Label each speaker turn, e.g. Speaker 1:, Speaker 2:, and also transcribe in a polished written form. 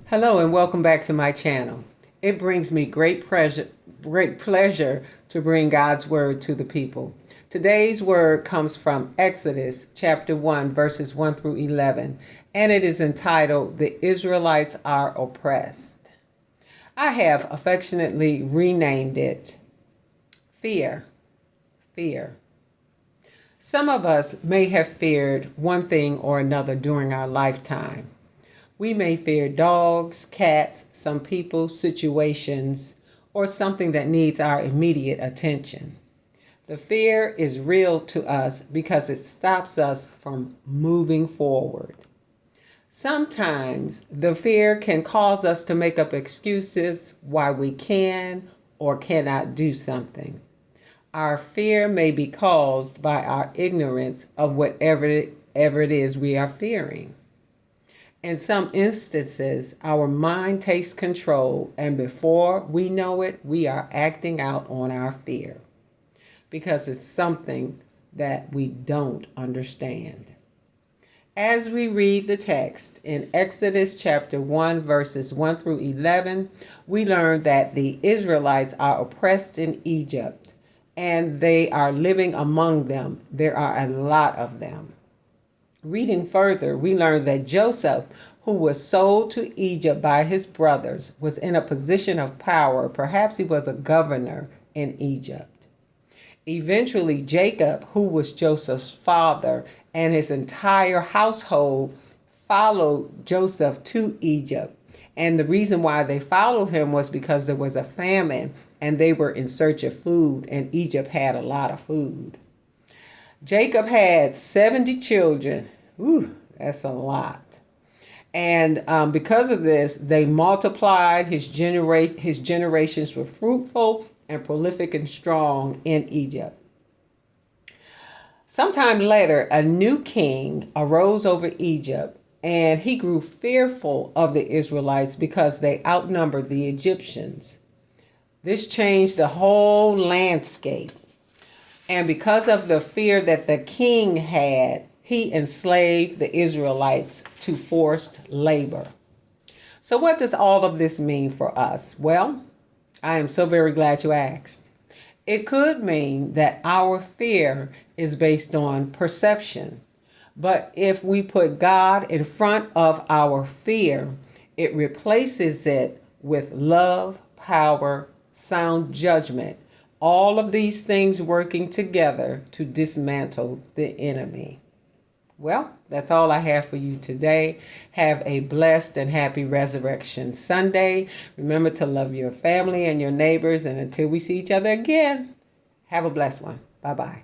Speaker 1: Hello and welcome back to my channel. It brings me great pleasure to bring God's word to the people. Today's word comes from Exodus chapter 1 verses 1 through 11, and it is entitled, "The Israelites Are Oppressed." I have affectionately renamed it Fear. Fear. Some of us may have feared one thing or another during our lifetime. We may fear dogs, cats, some people, situations, or something that needs our immediate attention. The fear is real to us because it stops us from moving forward. Sometimes the fear can cause us to make up excuses why we can or cannot do something. Our fear may be caused by our ignorance of whatever it is we are fearing. In some instances, our mind takes control, and before we know it, we are acting out on our fear because it's something that we don't understand. As we read the text in Exodus chapter 1, verses 1 through 11, we learn that the Israelites are oppressed in Egypt, and they are living among them. There are a lot of them. Reading further, we learn that Joseph, who was sold to Egypt by his brothers, was in a position of power. Perhaps he was a governor in Egypt. Eventually, Jacob, who was Joseph's father, and his entire household followed Joseph to Egypt. And the reason why they followed him was because there was a famine and they were in search of food, and Egypt had a lot of food. Jacob had 70 children. Ooh, that's a lot. And because of this, they multiplied. His generations were fruitful and prolific and strong in Egypt. Sometime later, a new king arose over Egypt, and he grew fearful of the Israelites because they outnumbered the Egyptians. This changed the whole landscape. And because of the fear that the king had, he enslaved the Israelites to forced labor. So what does all of this mean for us? Well, I am so very glad you asked. It could mean that our fear is based on perception. But if we put God in front of our fear, it replaces it with love, power, sound judgment. All of these things working together to dismantle the enemy. Well, that's all I have for you today. Have a blessed and happy Resurrection Sunday. Remember to love your family and your neighbors. And until we see each other again, have a blessed one. Bye-bye.